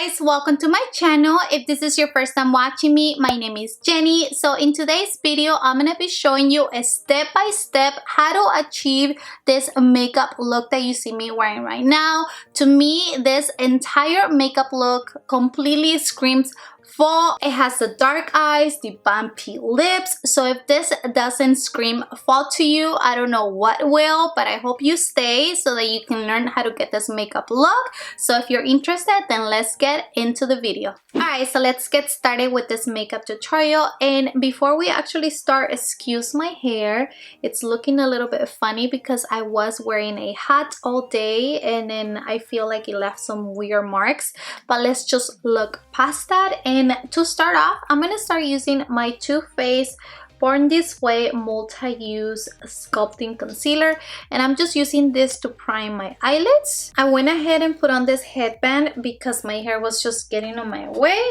guys, welcome to my channel. If this is your first time watching me, my name is Jenny. So in today's video, I'm gonna be showing you a step-by-step how to achieve this makeup look that you see me wearing right now. To me, this entire makeup look completely screams fall. It has the dark eyes, the bumpy lips. So if this doesn't scream fall to you, I don't know what will, but I hope you stay so that you can learn how to get this makeup look. So if you're interested, then let's get into the video. Alright, so let's get started with this makeup tutorial. And before we actually start, excuse my hair. It's looking a little bit funny because I was wearing a hat all day and then I feel like it left some weird marks. But let's just look past that. And to start off, I'm going to start using my Too Faced Born This Way multi-use sculpting concealer, and I'm just using this to prime my eyelids. I went ahead and put on this headband because my hair was just getting on my way.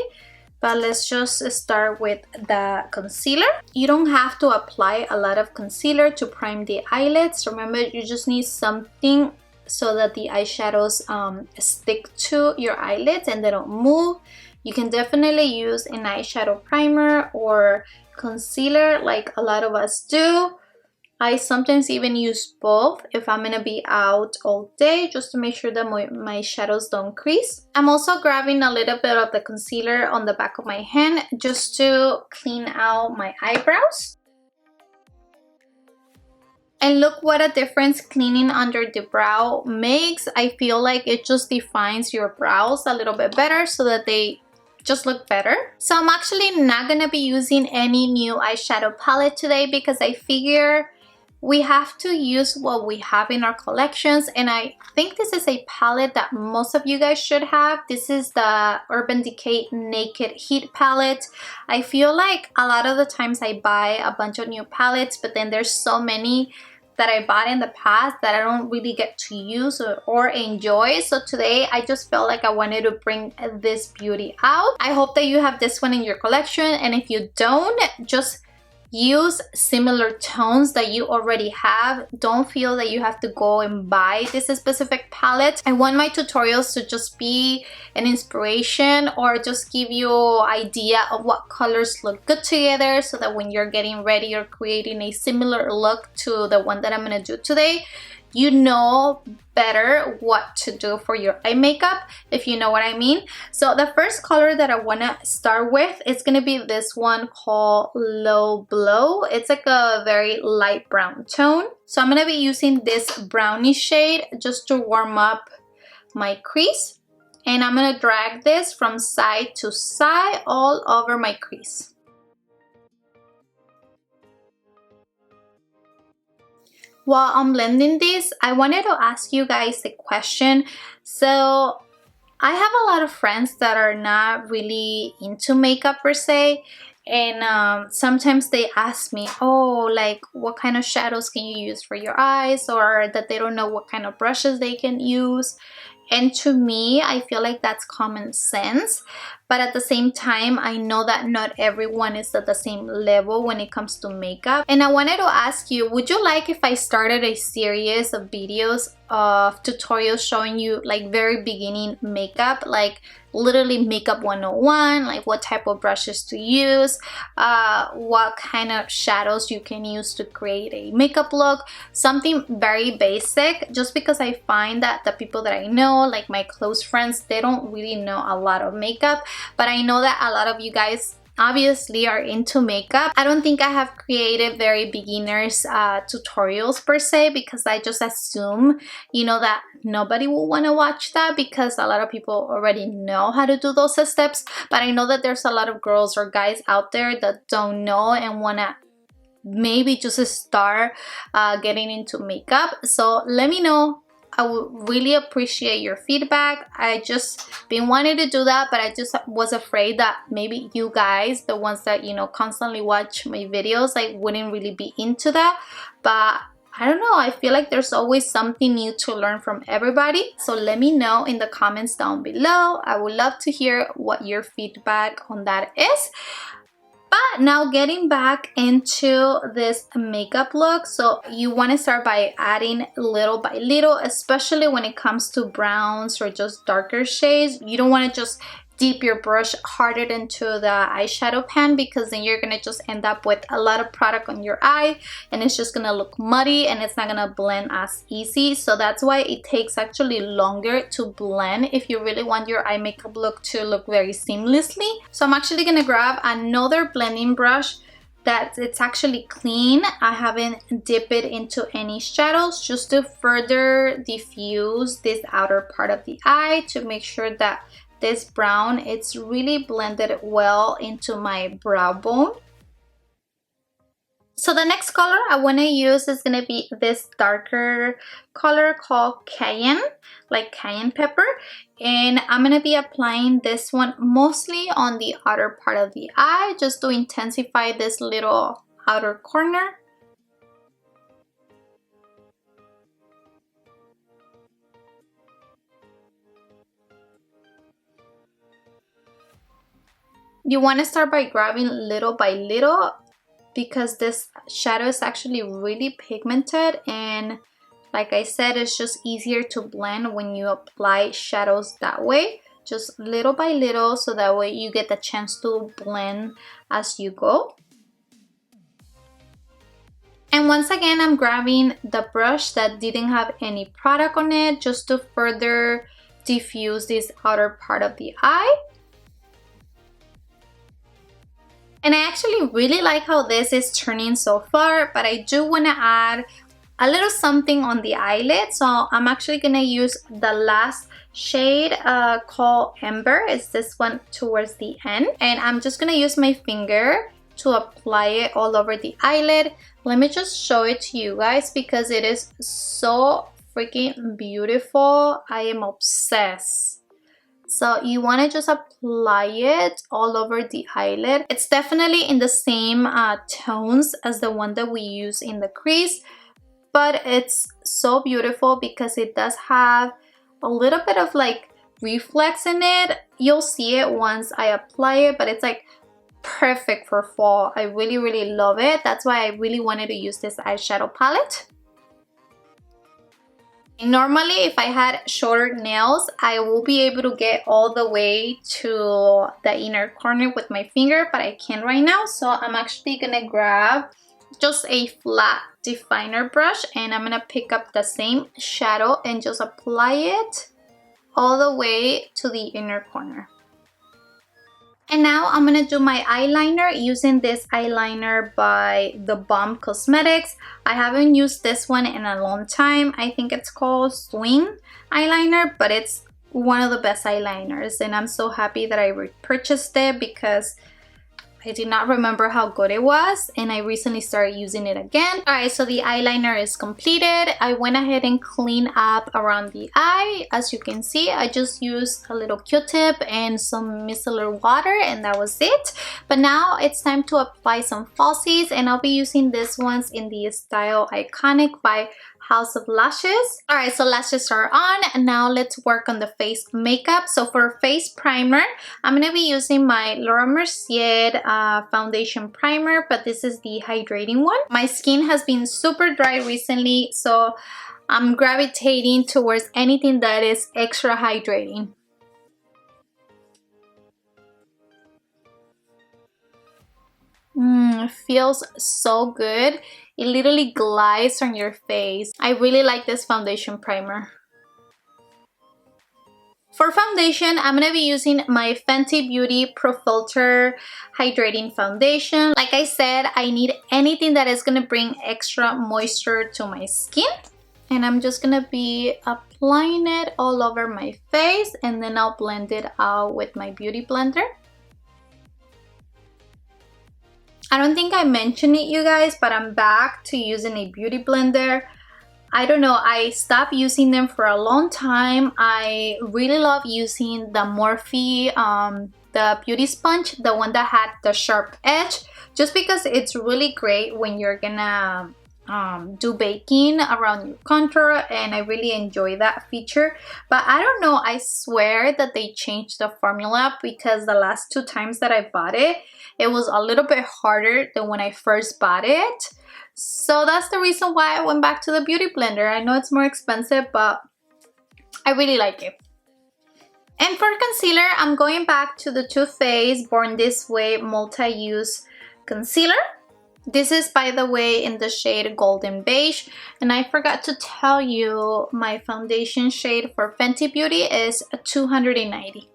But let's just start with the concealer. You don't have to apply a lot of concealer to prime the eyelids. Remember, you just need something so that the eyeshadows stick to your eyelids and they don't move. You can definitely use an eyeshadow primer or concealer like a lot of us do. I sometimes even use both if I'm gonna be out all day, just to make sure that my shadows don't crease. I'm also grabbing a little bit of the concealer on the back of my hand just to clean out my eyebrows. And look what a difference cleaning under the brow makes. I feel like it just defines your brows a little bit better so that they just look better. So I'm actually not gonna be using any new eyeshadow palette today because I figure we have to use what we have in our collections, and I think this is a palette that most of you guys should have. This is the Urban Decay Naked Heat palette. I feel like a lot of the times I buy a bunch of new palettes, but then there's so many that I bought in the past that I don't really get to use or enjoy. So today I just felt like I wanted to bring this beauty out. I hope that you have this one in your collection, and if you don't, just use similar tones that you already have. Don't feel that you have to go and buy this specific palette. I want my tutorials to just be an inspiration or just give you an idea of what colors look good together so that when you're getting ready or creating a similar look to the one that I'm gonna do today, you know better what to do for your eye makeup, if you know what I mean. So the first color that I want to start with is going to be this one called Low Blow. It's like a very light brown tone. So I'm going to be using this brownie shade just to warm up my crease. And I'm going to drag this from side to side all over my crease. While I'm blending this, I wanted to ask you guys a question. So I have a lot of friends that are not really into makeup per se, and sometimes they ask me, oh, like what kind of shadows can you use for your eyes, or that they don't know what kind of brushes they can use. And to me, I feel like that's common sense. But at the same time, I know that not everyone is at the same level when it comes to makeup. And I wanted to ask you, would you like if I started a series of videos of tutorials showing you like very beginning makeup, like literally makeup 101, like what type of brushes to use, what kind of shadows you can use to create a makeup look, something very basic, just because I find that the people that I know, like my close friends, they don't really know a lot of makeup, but I know that a lot of you guys obviously are into makeup. I don't think I have created very beginners tutorials per se, because I just assume, you know, that nobody will want to watch that because a lot of people already know how to do those steps. But I know that there's a lot of girls or guys out there that don't know and want to maybe just start getting into makeup. So let me know. I would really appreciate your feedback. I just been wanting to do that, but I just was afraid that maybe you guys, the ones that, you know, constantly watch my videos, like wouldn't really be into that. But I don't know, I feel like there's always something new to learn from everybody. So let me know in the comments down below. I would love to hear what your feedback on that is. But now getting back into this makeup look, so you want to start by adding little by little, especially when it comes to browns or just darker shades. You don't want to just dip your brush harder into the eyeshadow pan, because then you're gonna just end up with a lot of product on your eye and it's just gonna look muddy and it's not gonna blend as easy. So that's why it takes actually longer to blend if you really want your eye makeup look to look very seamlessly. So I'm actually gonna grab another blending brush that it's actually clean. I haven't dipped it into any shadows, just to further diffuse this outer part of the eye to make sure that this brown, it's really blended well into my brow bone. So the next color I want to use is going to be this darker color called Cayenne, like cayenne pepper. And I'm going to be applying this one mostly on the outer part of the eye, just to intensify this little outer corner. You want to start by grabbing little by little, because this shadow is actually really pigmented, and like I said, it's just easier to blend when you apply shadows that way, just little by little, so that way you get the chance to blend as you go. And once again, I'm grabbing the brush that didn't have any product on it, just to further diffuse this outer part of the eye. And I actually really like how this is turning so far, but I do want to add a little something on the eyelid. So I'm actually going to use the last shade called Ember. It's this one towards the end. And I'm just going to use my finger to apply it all over the eyelid. Let me just show it to you guys, because it is so freaking beautiful. I am obsessed. So you want to just apply it all over the eyelid. It's definitely in the same tones as the one that we use in the crease, but it's so beautiful because it does have a little bit of like reflex in it. You'll see it once I apply it, but it's like perfect for fall. I really love it. That's why I really wanted to use this eyeshadow palette. Normally, if I had shorter nails, I will be able to get all the way to the inner corner with my finger, but I can't right now. So I'm actually gonna grab just a flat definer brush, and I'm gonna pick up the same shadow and just apply it all the way to the inner corner. And now I'm gonna do my eyeliner using this eyeliner by the Balm Cosmetics. I haven't used this one in a long time. I think it's called Schwing eyeliner, but it's one of the best eyeliners, and I'm so happy that I repurchased it because I did not remember how good it was, and I recently started using it again. Alright, so the eyeliner is completed. I went ahead and cleaned up around the eye. As you can see, I just used a little Q-tip and some micellar water, and that was it. But now it's time to apply some falsies, and I'll be using these ones in the style Iconic by House of Lashes. Alright, so lashes are on, and now let's work on the face makeup. So for face primer, I'm going to be using my Laura Mercier foundation primer, but this is the hydrating one. My skin has been super dry recently, so I'm gravitating towards anything that is extra hydrating. It feels so good. It literally glides on your face. I really like this foundation primer. For foundation, I'm going to be using my Fenty Beauty Pro Filt'r Hydrating Foundation. Like I said, I need anything that is going to bring extra moisture to my skin. And I'm just going to be applying it all over my face, and then I'll blend it out with my beauty blender. I don't think I mentioned it, you guys, but I'm back to using a beauty blender. I don't know, I stopped using them for a long time. I really love using the Morphe, the beauty sponge, the one that had the sharp edge, just because it's really great when you're gonna do baking around your contour, and I really enjoy that feature. But I don't know, I swear that they changed the formula, because the last 2 times that I bought it, it was a little bit harder than when I first bought it. So that's the reason why I went back to the beauty blender. I know it's more expensive, but I really like it. And for concealer, I'm going back to the Too Faced Born This Way Multi-Use Concealer. This is, by the way, in the shade Golden Beige. And I forgot to tell you, my foundation shade for Fenty Beauty is 290.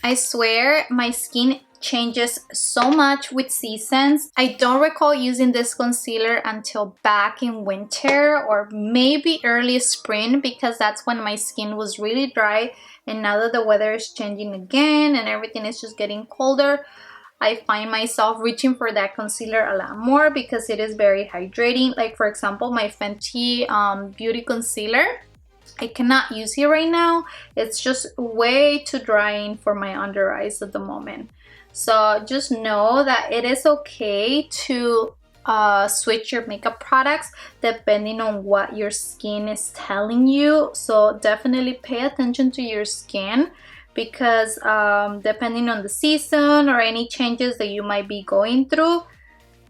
I swear my skin changes so much with seasons. I don't recall using this concealer until back in winter or maybe early spring, because that's when my skin was really dry. And now that the weather is changing again and everything is just getting colder, I find myself reaching for that concealer a lot more because it is very hydrating. Like, for example, my Fenty Beauty Concealer, I cannot use it right now. It's just way too drying for my under eyes at the moment. So just know that it is okay to switch your makeup products depending on what your skin is telling you. So definitely pay attention to your skin, because depending on the season or any changes that you might be going through,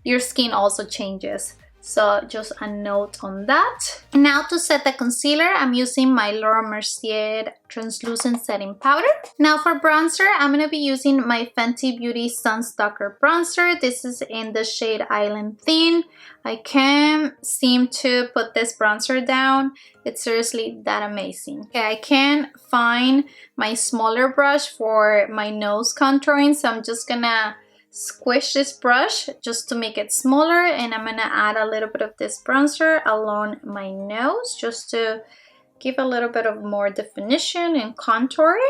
your skin also changes. So just a note on that. And now to set the concealer, I'm using my Mercier translucent setting powder. Now for bronzer, I'm going to be using my Fenty Beauty Sunstalk'r bronzer. This is in the shade Island Thin. I can't seem to put this bronzer down. It's seriously that amazing. Okay, I can't find my smaller brush for my nose contouring, so I'm just gonna squish this brush just to make it smaller, and I'm gonna add a little bit of this bronzer along my nose just to give a little bit of more definition and contouring.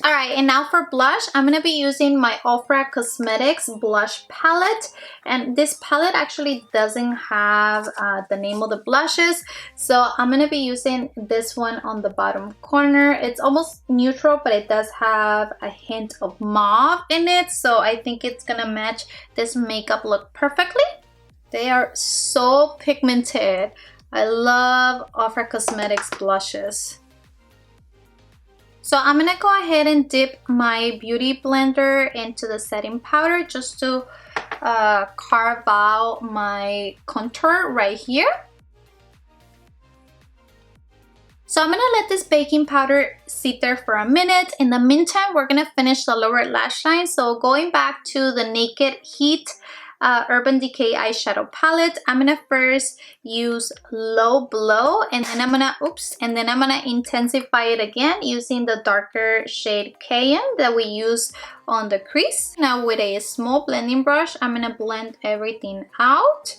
Alright, and now for blush, I'm going to be using my Ofra Cosmetics blush palette. And this palette actually doesn't have the name of the blushes. So I'm going to be using this one on the bottom corner. It's almost neutral, but it does have a hint of mauve in it. So I think it's going to match this makeup look perfectly. They are so pigmented. I love Ofra Cosmetics blushes. So I'm gonna go ahead and dip my beauty blender into the setting powder just to carve out my contour right here. So I'm gonna let this baking powder sit there for a minute. In the meantime, we're gonna finish the lower lash line. So going back to the Naked Heat Urban Decay eyeshadow palette, I'm gonna first use Low Blow, and then I'm gonna intensify it again using the darker shade Cayenne that we use on the crease. Now with a small blending brush, I'm gonna blend everything out,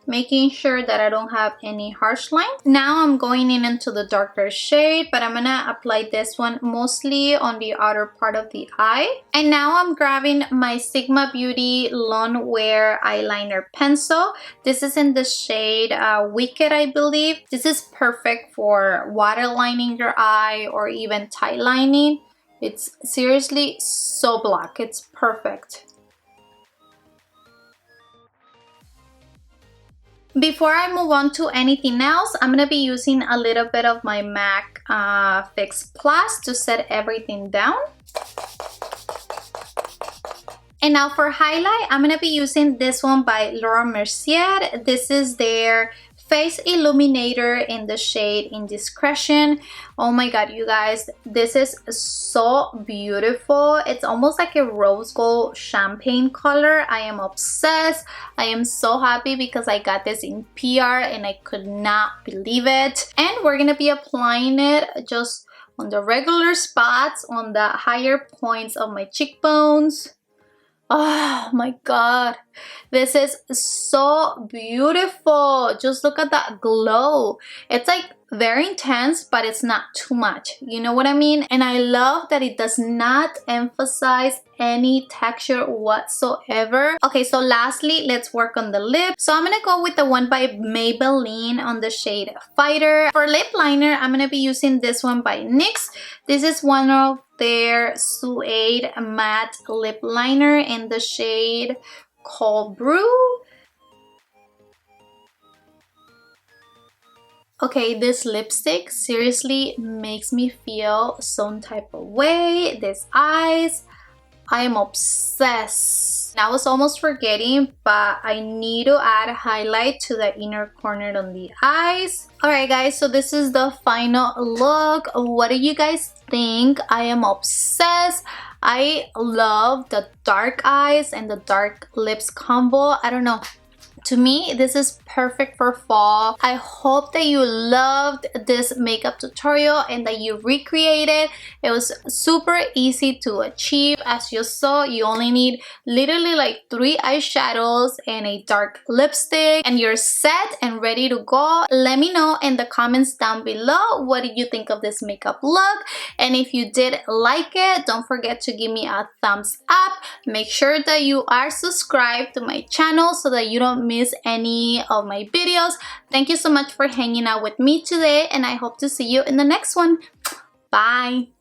making sure that I don't have any harsh lines. Now I'm going in into the darker shade, but I'm gonna apply this one mostly on the outer part of the eye. And now I'm grabbing my Sigma Beauty Lone Wear eyeliner pencil. This is in the shade Wicked, I believe. This is perfect for waterlining your eye or even tight lining. It's seriously so black. It's perfect. Before I move on to anything else, I'm going to be using a little bit of my MAC Fix Plus to set everything down. And now for highlight, I'm going to be using this one by Mercier. This is their Face Illuminator in the shade Indiscretion. Oh my god, you guys, this is so beautiful. It's almost like a rose gold champagne color. I am obsessed. I am so happy because I got this in PR and I could not believe it. And we're gonna be applying it just on the regular spots, on the higher points of my cheekbones. Oh my god, this is so beautiful. Just look at that glow. It's like very intense, but it's not too much, you know what I mean? And I love that it does not emphasize any texture whatsoever. Okay, so lastly, let's work on the lip. So I'm gonna go with the one by Maybelline on the shade Fighter. For lip liner, I'm gonna be using this one by NYX. This is one of their Suede matte lip liner in the shade called Brew. Okay, this lipstick seriously makes me feel some type of way. These eyes, I am obsessed. I was almost forgetting, but I need to add highlight to the inner corner on the eyes. Alright guys, so this is the final look. What do you guys think? I am obsessed. I love the dark eyes and the dark lips combo. I don't know. To me, this is perfect for fall. I hope that you loved this makeup tutorial and that you recreated. It was super easy to achieve. As you saw, you only need literally like 3 eyeshadows and a dark lipstick and you're set and ready to go. Let me know in the comments down below what did you think of this makeup look, and if you did like it, don't forget to give me a thumbs up. Make sure that you are subscribed to my channel so that you don't miss any of my videos. Thank you so much for hanging out with me today, and I hope to see you in the next one. Bye.